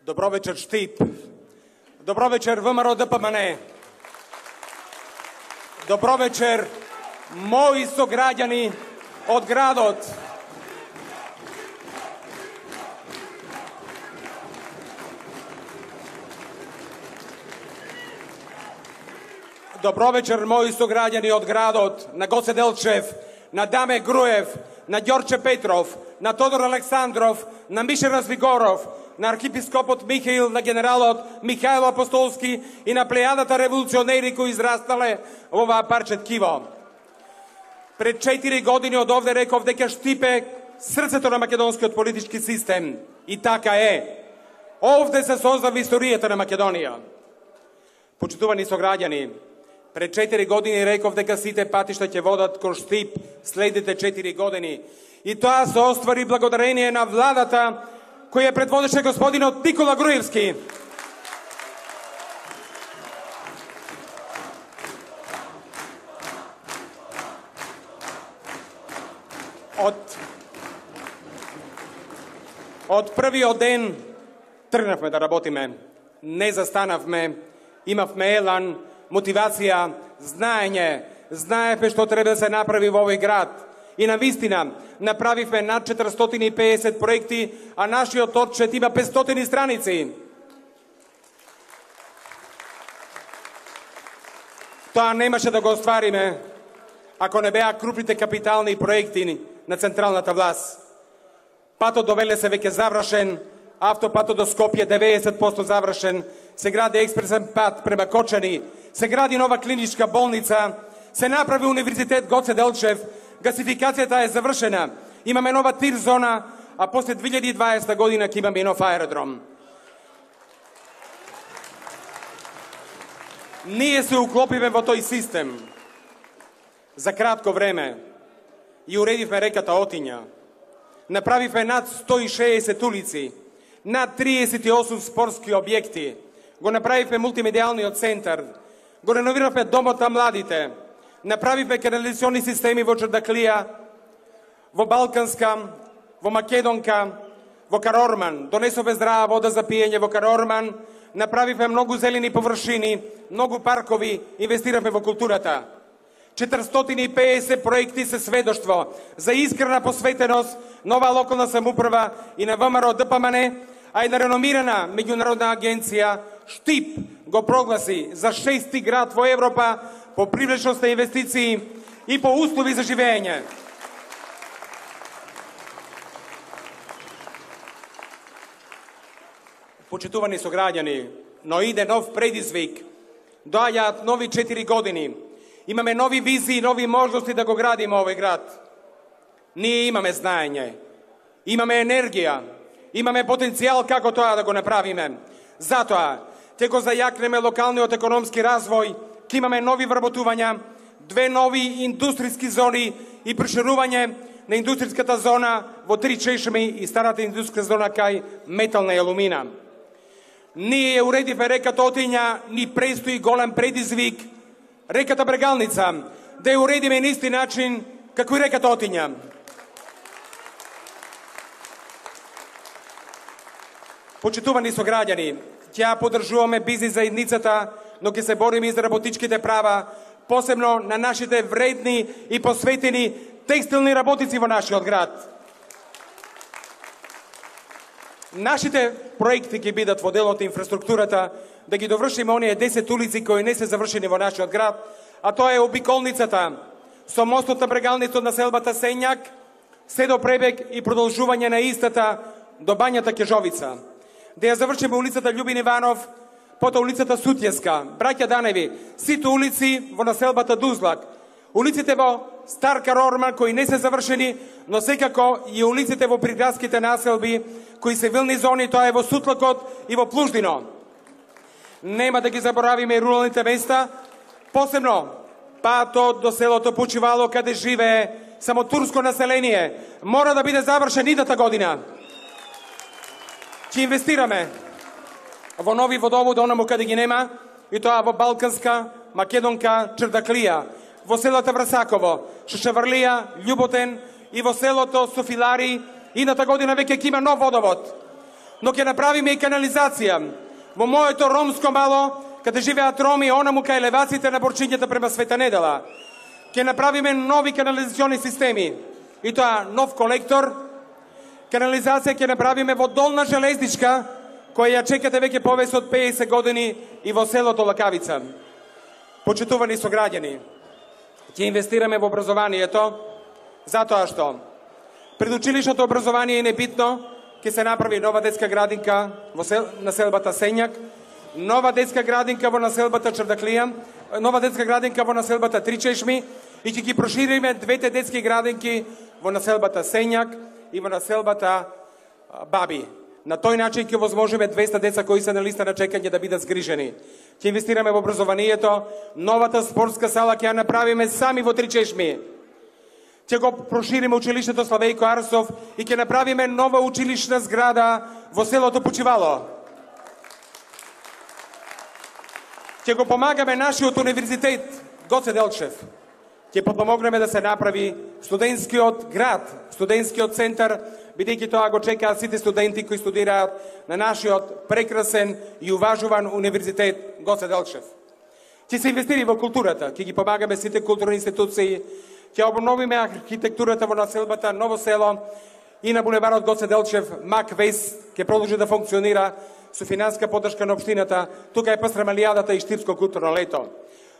Добро вечер, Штип. Добро вечер, ВМРО ДПМН. Добро вечер, мои сограѓани од градот. Добро вечер, мои сограѓани од градот, на Гоце Делчев, на Даме Груев, на Ѓорче Петров, на Тодор Александров, на Мише Развигоров, на архипископот Михаил, на генералот Михаил Апостолски и на плејадата револуционери кои израстале во оваа парче ткиво. Пред 4 години од овде реков дека Штип е срцето на македонскиот политички систем. И така е. Овде се создави историјата на Македонија. Почитувани сограѓани, пред 4 години реков дека сите патишта ќе водат кон Штип следните 4 години. И тоа се оствари благодарение на владата која предводеше господинот Никола Груевски. Од првиот ден тргнавме да работиме. Не застанавме, имавме елан, мотивација, знаење. Знаевме што треба да се направи во овој град. И на вистина направивме над 450 проекти, а нашиот отчет има 500 страници. Тоа немаше да го оствариме ако не беа крупните капитални проекти на централната власт. Патот до Велес е веќе завршен, автопатот до Скопје 90% завршен, се гради експресен пат према Кочани, се гради нова клиничка болница, се направи универзитет Гоце Делчев, гасификацијата е завршена, имаме нова тир зона, а после 2020 година ќе имаме и нов аеродром. Ние се уклопиме во тој систем за кратко време и уредивме реката Отиња. Направивме над 160 улици, над 38 спортски објекти, го направивме мултимедијалниот центар, го реновиравме домот на младите, направивме канализационни системи во Чардаклија, во Балканска, во Македонка, во Карорман. Донесове здрава вода за пиење во Карорман, направивме многу зелени површини, многу паркови, инвестиравме во културата. 450 проекти се сведоштво за искрена посветеност, нова локална самоуправа и на ВМРО ДПМН, а и на реномирана меѓународна агенција Штип го прогласи за 6-ти град во Европа по привлечност на инвестиции и по услови за живење. Почитувани сограѓани, но иде нов предизвик. Доаѓаат нови 4 години. Имаме нови визии, нови можности да го градиме овој град. Ние имаме знаење, имаме енергија, имаме потенцијал како тоа да го направиме. Затоа, ќе го зајакнеме локалниот економски развој, ќе имаме нови вработувања, 2 нови индустријски зони и проширување на индустријската зона во 3 чешми и старата индустријска зона кај метална и алумина. Ние ја уредивме реката Отиња, ни престои голем предизвик, реката Брегалница, да ја уредиме на исти начин како и реката Отиња. Почитувани сограѓани, ќе ја поддржуваме бизнис заедницата, но ќе се бориме и за работичките права, посебно на нашите вредни и посветени текстилни работници во нашиот град. Нашите проекти ќе бидат во делот инфраструктурата, да ги довршиме оние 10 улици кои не се завршени во нашиот град, а тоа е обиколницата, со мостот на Брегалница од населбата Сењак, се до Пребег и продолжување на истата до Бањата Кежовица. Да ја завршиме улицата Љубин Иванов, потоа улицата Сутјеска, браќа Даневи, сите улици во населбата Дузлак, улиците во Стар Карорман кои не се завршени, но секако и улиците во приградските населби кои се вилни зони, тоа е во Сутлакот и во Плуждино. Нема да ги заборавиме и руралните места, посебно патот до селото Пучивало каде живее само турско население, мора да биде завршен идната година. Ќе инвестираме во нови водовод онаму каде ги нема, и тоа во Балканска, Македонка, Чардаклија, во селото Врсаково, Шашаврлија, Љуботен и во селото Софилари, идната година веќе ќе има нов водовод. но ќе направиме и канализација во моето ромско мало, каде живеат роми, онаму кај леваците на Борчињата према Света Недела. Ќе направиме нови канализациони системи, и тоа нов колектор. Канализација ќе направиме во Долна Железничка, која ја чекате веќе повеќе од 50 години и во селото Лакавица. Почитувани сограѓани, ќе инвестираме во образованието, затоа што предучилишното образование е небитно. Ќе се направи нова детска градинка во населбата Сењак, нова детска градинка во населбата Чардаклија, нова детска градинка во населбата Тричешми, и ќе ги прошириме двете детски градинки во населбата Сењак и во населбата Баби. На тој начин ќе возможиме 200 деца кои се на листа на чекање да бидат згрижени. Ќе инвестираме во образованието, новата спортска сала ќе ја направиме сами во Тричешми. Ќе го прошириме училиштето Славејко Арсов и ќе направиме нова училишна зграда во селото Почивало. Ќе го помагаме нашиот универзитет Гоце Делчев. Ќе подпомогнеме да се направи студентскиот град, студентскиот центар, бидејќи тоа го чекаат сите студенти кои студираат на нашиот прекрасен и уважуван универзитет Гоце Делчев. Ќе се инвестира во културата, ќе ги помагаме сите културни институции, ќе обновиме архитектурата во населбата Ново село и на булеварот Гоце Делчев, Мак Вес ќе продолжи да функционира со финанска поддршка на општината. Тука е Пастрамалијадата и Штипско културно лето.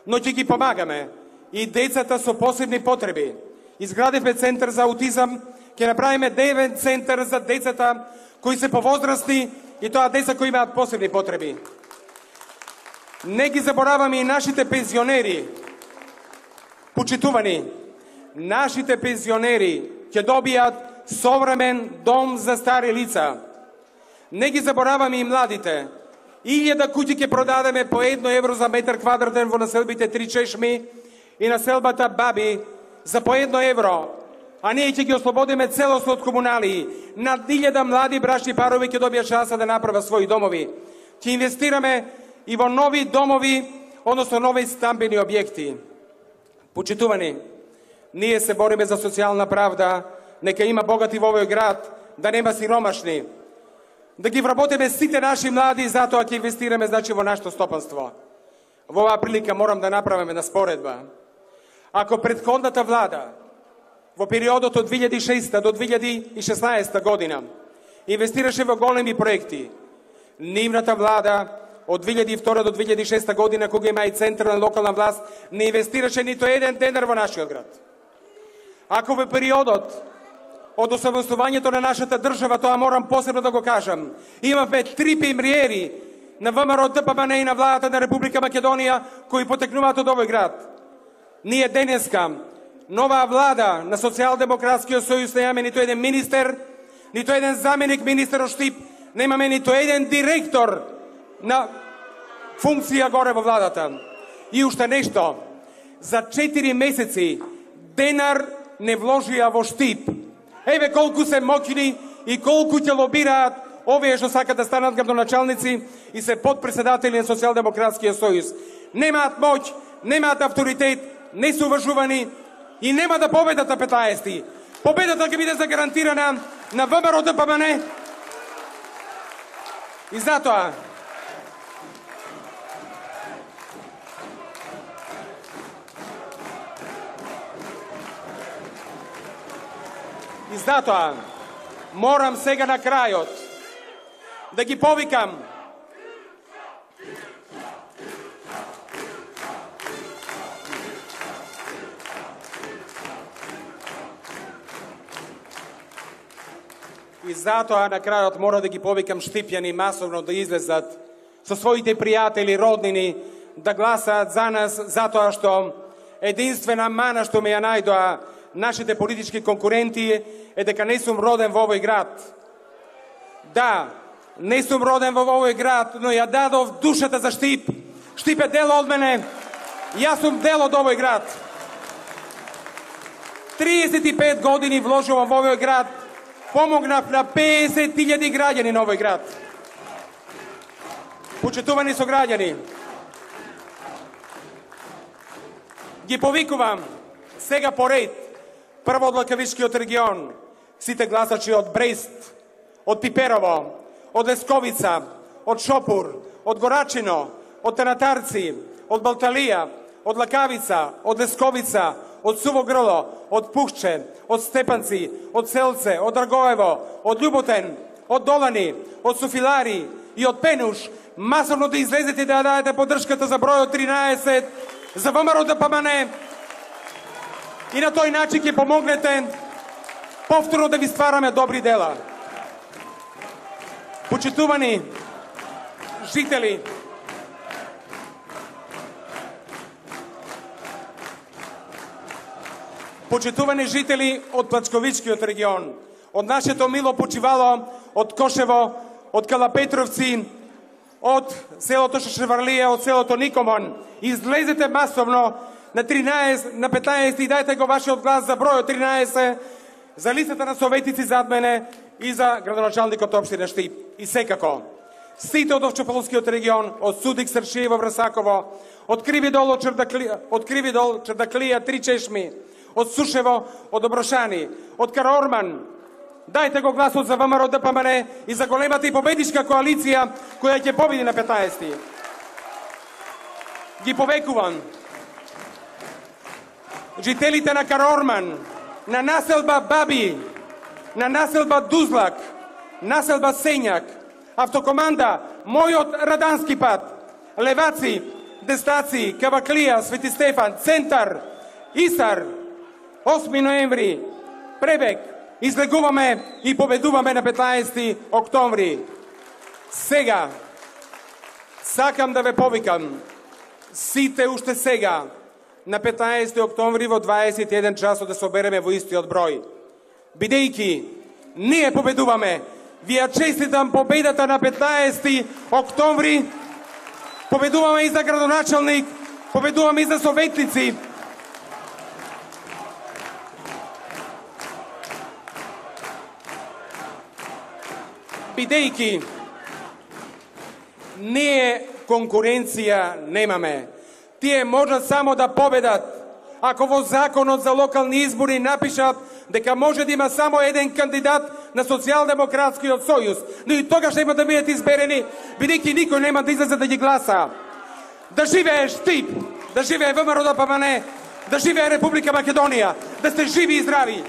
Но ќе ги помагаме и децата со посебни потреби. Изградивме центар за аутизам, ќе направиме девен центар за децата кои се повозрастни и тоа деца кои имаат посебни потреби. Не ги забораваме и нашите пензионери. Почитувани, нашите пензионери ќе добијат современ дом за стари лица. Не ги забораваме и младите. 1000 куќи ќе продадеме по 1 евро за метар квадратен во населбите Тричешми и населбата Баби за по 1 евро. А ние ќе ги ослободиме целосно од комуналии. Над 1000 млади брачни парови ќе добијат шанса да направат своји домови. Ќе инвестираме и во нови домови, односно нови стамбени објекти. Почитувани, ние се бориме за социјална правда, нека има богати во овој град, да нема сиромашни. Да ги вработиме сите наши млади, затоа ќе инвестираме во нашето стопанство. Во оваа прилика морам да направиме на споредба. Ако претходната влада во периодот од 2006 до 2016 година инвестираше во големи проекти, нивната влада од 2002 до 2006 година, кога има и централна локална власт, не инвестираше нито еден денар во нашиот град. Ако во периодот од осамостојувањето на нашата држава, тоа морам посебно да го кажам, имавме 3 премиери на ВМРО ДПМН и на владата на Република Македонија кои потекнуваат од овој град. Ние денеска, нова влада на Социјалдемократскиот сојуз, немаме нито еден министер, нито еден заменик министер од Штип, немаме нито еден директор на функција горе во владата. И уште нешто, за 4 месеци денар не вложија во Штип. Еве колку се моќни и колку ќе лобираат овие што сакат да станат градоначалници и се подпредседатели на Социјалдемократскиот сојуз. Немаат моќ, немаат авторитет, не се уважувани и нема да победат на 15. Победата ќе биде загарантирана на ВМРО ДПМН. И затоа морам сега на крајот да ги повикам штипјани масовно да излезат со своите пријатели, роднини, да гласаат за нас, затоа што единствена мана што ме ја најдоа нашите политички конкуренти е дека не сум роден во овој град. Да, не сум роден во овој град, но ја дадов душата за Штип. Штип е дел од мене, јас сум дел од овој град. 35 години вложувам во овој град, помогнав на 50.000 граѓани на овој град. Почитувани сограѓани, ги повикувам сега по ред, прво од Лакавишкиот регион, сите гласачи од Брест, од Пиперово, од Лесковица, од Шопур, од Горачино, од Танатарци, од Балталија, од Лакавица, од Лесковица, од Суво Грло, од Пухче, од Степанци, од Селце, од Драгоево, од Љуботен, од Долани, од Суфилари и од Пенуш, масовно да излезете и да дадете поддршката за бројот 13 за ВМРО ДПМН и на тој начин ќе помогнете повторно да ви ствараме добри дела. Почитувани жители, од Плачковичкиот регион, од нашето мило почивало, од Кошево, од Калапетровци, од селото Шашеварлија, од селото Никомон, излезете масовно на 13, на 15 и дайте го вашиот глас за бројот 13 за листата на советници зад мене и за градоначалникот општина Штип. И секако, сите од Овчеполскиот регион, од Судик, Сршиево, Врасаково, од Кривидол, Чердаклија, Три Чешми, од Сушево, од Доброшани, од Караорман, дайте го гласот за ВМРО ДПМН и за големата и победичка коалиција која ќе победи на 15. Ги повекувам жителите на Караорман, на населба Баби, на населба Дузлак, населба Сењак, автокоманда Мојот Радански пат, Леваци, Дестаци, Каваклија, Свети Стефан, Центар, Исар, 8 ноември, Пребег, излегуваме и победуваме на 15 октомври. Сега, сакам да ве повикам, сите уште сега, на 15 октомври во 21 часот да се обереме во истиот број. Бидејќи ние победуваме, ви ја честитам победата на 15 октомври, победуваме и за градоначалник, победуваме и за советници. Бидејќи ние конкуренција немаме. Тие можат само да победат ако во законот за локални избори напишат дека може да има само еден кандидат на Социјалдемократскиот сојуз, но и тогаш нема да бидат изберени, бидејќи никој нема да излезе да ги гласа. Да живее Штип, да живее ВМРО ДПМН, да живее Република Македонија, да сте живи и здрави.